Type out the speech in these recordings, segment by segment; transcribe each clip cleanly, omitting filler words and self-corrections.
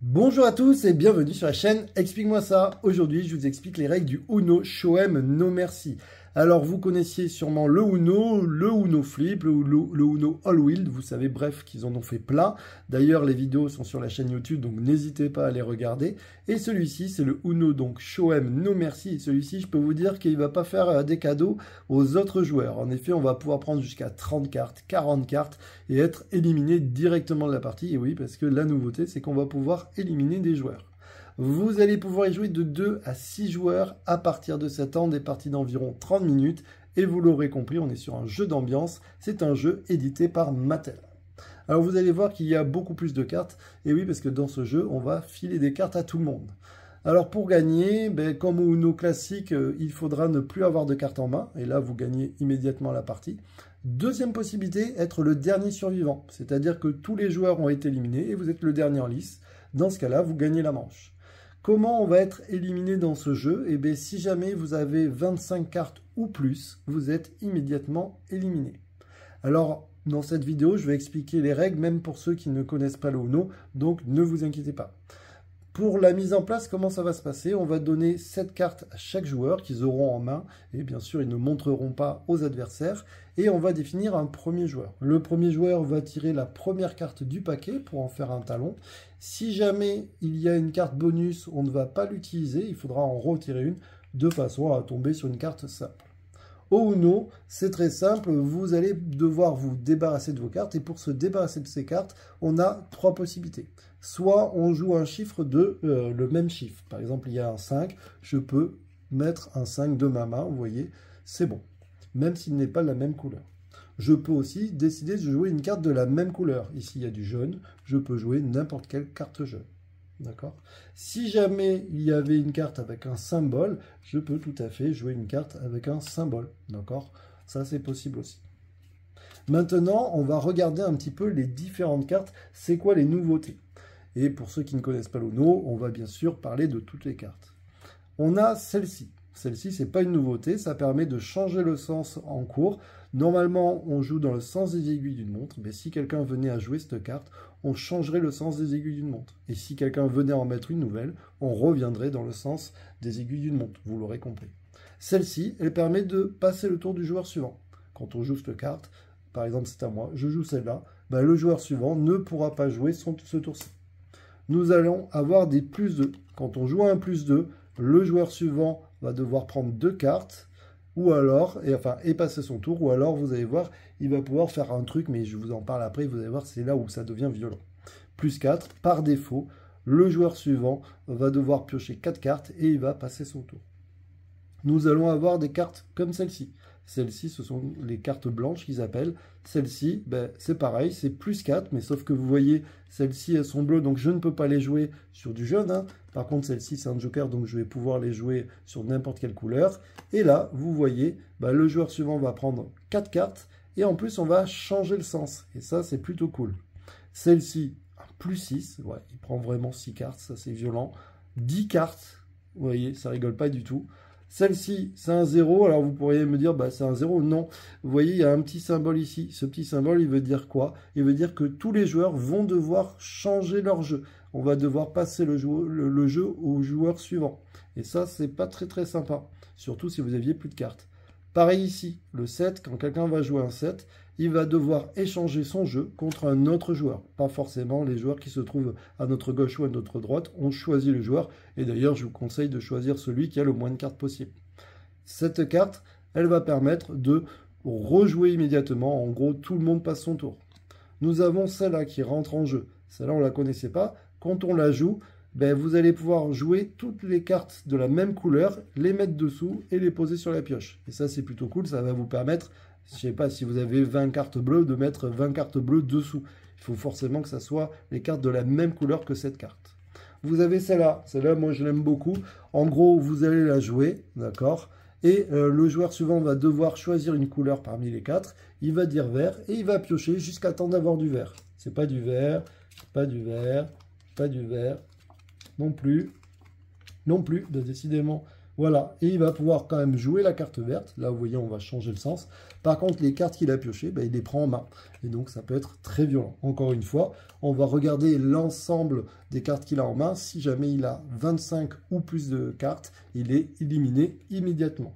Bonjour à tous et bienvenue sur la chaîne Explique-moi ça. Aujourd'hui, je vous explique les règles du Uno Show 'em No Merci. Alors, vous connaissiez sûrement le Uno Flip, le Uno All Wheel. Vous savez, bref, qu'ils en ont fait plein. D'ailleurs, les vidéos sont sur la chaîne YouTube, donc n'hésitez pas à les regarder. Et celui-ci, c'est le Uno donc Show 'em No Merci. Et celui-ci, je peux vous dire qu'il ne va pas faire des cadeaux aux autres joueurs. En effet, on va pouvoir prendre jusqu'à 30 cartes, 40 cartes et être éliminé directement de la partie. Et oui, parce que la nouveauté, c'est qu'on va pouvoir éliminer des joueurs. Vous allez pouvoir y jouer de 2 à 6 joueurs à partir de 7 ans, des parties d'environ 30 minutes. Et vous l'aurez compris, on est sur un jeu d'ambiance. C'est un jeu édité par Mattel. Alors vous allez voir qu'il y a beaucoup plus de cartes. Et oui, parce que dans ce jeu, on va filer des cartes à tout le monde. Alors pour gagner, comme au Uno classique, il faudra ne plus avoir de cartes en main. Et là, vous gagnez immédiatement la partie. Deuxième possibilité, être le dernier survivant. C'est-à-dire que tous les joueurs ont été éliminés et vous êtes le dernier en lice. Dans ce cas-là, vous gagnez la manche. Comment on va être éliminé dans ce jeu? Eh bien, si jamais vous avez 25 cartes ou plus, vous êtes immédiatement éliminé. Alors, dans cette vidéo, je vais expliquer les règles, même pour ceux qui ne connaissent pas le Uno, donc ne vous inquiétez pas. Pour la mise en place, comment ça va se passer? On va donner 7 cartes à chaque joueur qu'ils auront en main. Et bien sûr, ils ne montreront pas aux adversaires. Et on va définir un premier joueur. Le premier joueur va tirer la première carte du paquet pour en faire un talon. Si jamais il y a une carte bonus, on ne va pas l'utiliser. Il faudra en retirer une de façon à tomber sur une carte simple. Au Uno, c'est très simple, vous allez devoir vous débarrasser de vos cartes, et pour se débarrasser de ces cartes, on a 3 possibilités. Soit on joue un chiffre de le même chiffre, par exemple il y a un 5, je peux mettre un 5 de ma main, vous voyez, c'est bon, même s'il n'est pas de la même couleur. Je peux aussi décider de jouer une carte de la même couleur, ici il y a du jaune, je peux jouer n'importe quelle carte jaune. D'accord. Si jamais il y avait une carte avec un symbole, je peux tout à fait jouer une carte avec un symbole. D'accord. Ça, c'est possible aussi. Maintenant, on va regarder un petit peu les différentes cartes. C'est quoi les nouveautés? Et pour ceux qui ne connaissent pas l'Uno, on va bien sûr parler de toutes les cartes. On a celle-ci. Celle-ci, ce n'est pas une nouveauté. Ça permet de changer le sens en cours. Normalement, on joue dans le sens des aiguilles d'une montre. Mais si quelqu'un venait à jouer cette carte, on changerait le sens des aiguilles d'une montre. Et si quelqu'un venait à en mettre une nouvelle, on reviendrait dans le sens des aiguilles d'une montre. Vous l'aurez compris. Celle-ci, elle permet de passer le tour du joueur suivant. Quand on joue cette carte, par exemple c'est à moi, je joue celle-là, le joueur suivant ne pourra pas jouer ce tour-ci. Nous allons avoir des plus 2. Quand on joue à un plus 2, le joueur suivant va devoir prendre 2 cartes, ou alors, et passer son tour, ou alors vous allez voir, il va pouvoir faire un truc, mais je vous en parle après, vous allez voir, c'est là où ça devient violent. Plus 4, par défaut, le joueur suivant va devoir piocher 4 cartes et il va passer son tour. Nous allons avoir des cartes comme celle-ci. Celles-ci, ce sont les cartes blanches qu'ils appellent. Celles-ci, c'est pareil, c'est plus 4, mais sauf que vous voyez, celles-ci, elles sont bleues, donc je ne peux pas les jouer sur du jaune. Hein. Par contre, celle-ci, c'est un joker, donc je vais pouvoir les jouer sur n'importe quelle couleur. Et là, vous voyez, le joueur suivant va prendre 4 cartes, et en plus, on va changer le sens. Et ça, c'est plutôt cool. Celle-ci, plus 6, ouais, il prend vraiment 6 cartes, ça c'est violent. 10 cartes, vous voyez, ça rigole pas du tout. Celle-ci, c'est un 0. Alors, vous pourriez me dire, c'est un 0. Non. Vous voyez, il y a un petit symbole ici. Ce petit symbole, il veut dire quoi? Il veut dire que tous les joueurs vont devoir changer leur jeu. On va devoir passer le jeu au joueur suivant. Et ça, c'est pas très, très sympa. Surtout si vous aviez plus de cartes. Pareil ici, le 7, quand quelqu'un va jouer un 7, il va devoir échanger son jeu contre un autre joueur. Pas forcément les joueurs qui se trouvent à notre gauche ou à notre droite. On choisit le joueur. Et d'ailleurs, je vous conseille de choisir celui qui a le moins de cartes possible. Cette carte, elle va permettre de rejouer immédiatement. En gros, tout le monde passe son tour. Nous avons celle-là qui rentre en jeu. Celle-là, on ne la connaissait pas. Quand on la joue, vous allez pouvoir jouer toutes les cartes de la même couleur, les mettre dessous et les poser sur la pioche. Et ça, c'est plutôt cool. Ça va vous permettre, je ne sais pas, si vous avez 20 cartes bleues, de mettre 20 cartes bleues dessous. Il faut forcément que ça soit les cartes de la même couleur que cette carte. Vous avez celle-là. Celle-là, moi, je l'aime beaucoup. En gros, vous allez la jouer, d'accord? Et le joueur suivant va devoir choisir une couleur parmi les 4. Il va dire vert et il va piocher jusqu'à temps d'avoir du vert. C'est pas du vert, pas du vert, pas du vert. Non plus, décidément, Voilà, et il va pouvoir quand même jouer la carte verte. Là, vous voyez, on va changer le sens. Par contre, les cartes qu'il a piochées, il les prend en main. Et donc, ça peut être très violent. Encore une fois, on va regarder l'ensemble des cartes qu'il a en main. Si jamais il a 25 ou plus de cartes, il est éliminé immédiatement.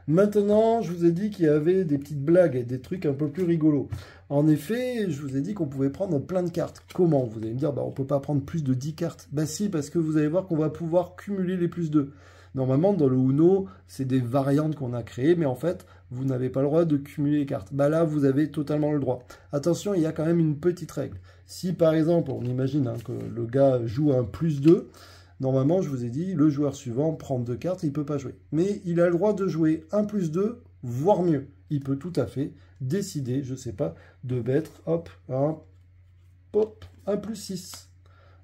Maintenant, je vous ai dit qu'il y avait des petites blagues et des trucs un peu plus rigolos. En effet, je vous ai dit qu'on pouvait prendre plein de cartes. Comment? Vous allez me dire, on ne peut pas prendre plus de 10 cartes. Si, parce que vous allez voir qu'on va pouvoir cumuler les plus 2. Normalement, dans le Uno, c'est des variantes qu'on a créées, mais en fait, vous n'avez pas le droit de cumuler les cartes. Là, vous avez totalement le droit. Attention, il y a quand même une petite règle. Si, par exemple, on imagine que le gars joue un plus 2, normalement, je vous ai dit, le joueur suivant prend 2 cartes, il ne peut pas jouer. Mais il a le droit de jouer un plus 2, voire mieux. Il peut tout à fait décider, je ne sais pas, de mettre, un plus 6.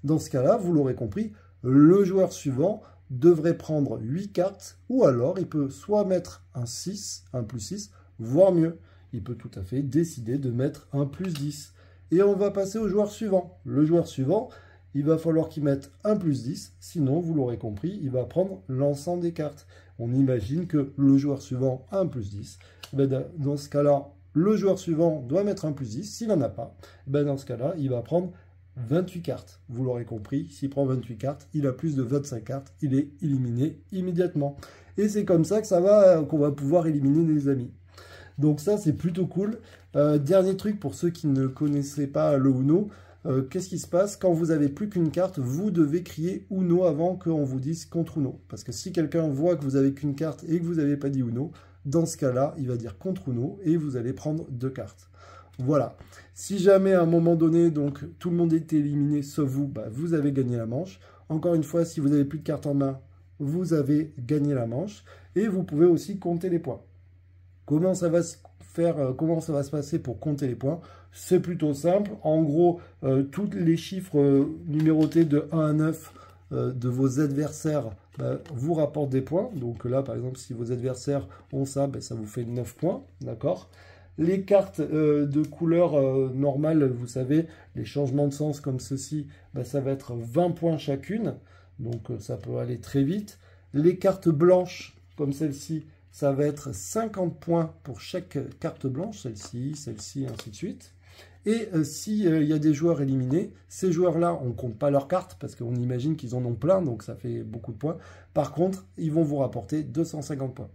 Dans ce cas-là, vous l'aurez compris, le joueur suivant devrait prendre 8 cartes, ou alors il peut soit mettre un 6, un plus 6, voire mieux. Il peut tout à fait décider de mettre un plus 10. Et on va passer au joueur suivant. Le joueur suivant, il va falloir qu'il mette un plus 10, sinon, vous l'aurez compris, il va prendre l'ensemble des cartes. On imagine que le joueur suivant a un plus 10. Dans ce cas-là, le joueur suivant doit mettre un plus 10. S'il n'en a pas, dans ce cas-là, il va prendre 28 cartes. Vous l'aurez compris, s'il prend 28 cartes, il a plus de 25 cartes, il est éliminé immédiatement. Et c'est comme ça que qu'on va pouvoir éliminer les amis. Donc ça, c'est plutôt cool. Dernier truc pour ceux qui ne connaissaient pas le Uno, qu'est-ce qui se passe? Quand vous n'avez plus qu'une carte, vous devez crier Uno avant qu'on vous dise contre Uno. Parce que si quelqu'un voit que vous n'avez qu'une carte et que vous n'avez pas dit Uno, dans ce cas-là, il va dire contre Uno et vous allez prendre 2 cartes. Voilà. Si jamais à un moment donné, donc tout le monde est éliminé sauf vous, vous avez gagné la manche. Encore une fois, si vous n'avez plus de cartes en main, vous avez gagné la manche. Et vous pouvez aussi compter les points. Comment ça va se faire, comment ça va se passer pour compter les points? C'est plutôt simple. En gros, tous les chiffres numérotés de 1 à 9 de vos adversaires vous rapportent des points. Donc là, par exemple, si vos adversaires ont ça, ça vous fait 9 points. D'accord? Les cartes de couleur normale, vous savez, les changements de sens comme ceci, ça va être 20 points chacune. Donc ça peut aller très vite. Les cartes blanches, comme celle-ci, ça va être 50 points pour chaque carte blanche, celle-ci, celle-ci, ainsi de suite. Et s'il y a des joueurs éliminés, ces joueurs-là, on ne compte pas leurs cartes, parce qu'on imagine qu'ils en ont plein, donc ça fait beaucoup de points. Par contre, ils vont vous rapporter 250 points.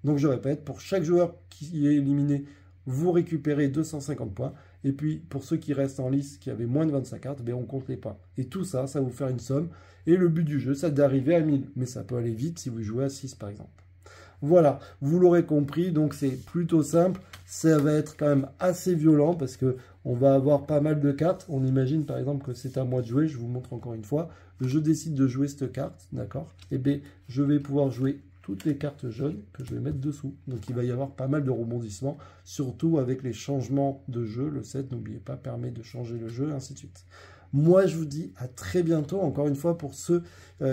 Donc je répète, pour chaque joueur qui est éliminé, vous récupérez 250 points. Et puis, pour ceux qui restent en lice, qui avaient moins de 25 cartes, on compte les points. Et tout ça, ça va vous faire une somme. Et le but du jeu, c'est d'arriver à 1000. Mais ça peut aller vite si vous jouez à 6, par exemple. Voilà, vous l'aurez compris, donc c'est plutôt simple. Ça va être quand même assez violent parce que on va avoir pas mal de cartes. On imagine par exemple que c'est à moi de jouer. Je vous montre encore une fois. Je décide de jouer cette carte, d'accord? Et bien, je vais pouvoir jouer toutes les cartes jaunes que je vais mettre dessous. Donc il va y avoir pas mal de rebondissements, surtout avec les changements de jeu. Le 7, n'oubliez pas, permet de changer le jeu, ainsi de suite. Moi, je vous dis à très bientôt, encore une fois, pour ceux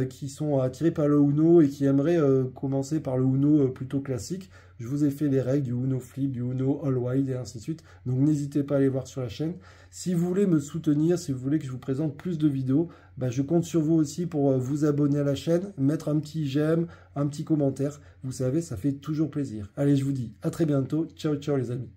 qui sont attirés par le Uno et qui aimeraient commencer par le Uno plutôt classique. Je vous ai fait les règles du Uno Flip, du Uno All Wild et ainsi de suite. Donc, n'hésitez pas à aller voir sur la chaîne. Si vous voulez me soutenir, si vous voulez que je vous présente plus de vidéos, je compte sur vous aussi pour vous abonner à la chaîne, mettre un petit j'aime, un petit commentaire. Vous savez, ça fait toujours plaisir. Allez, je vous dis à très bientôt. Ciao, ciao les amis.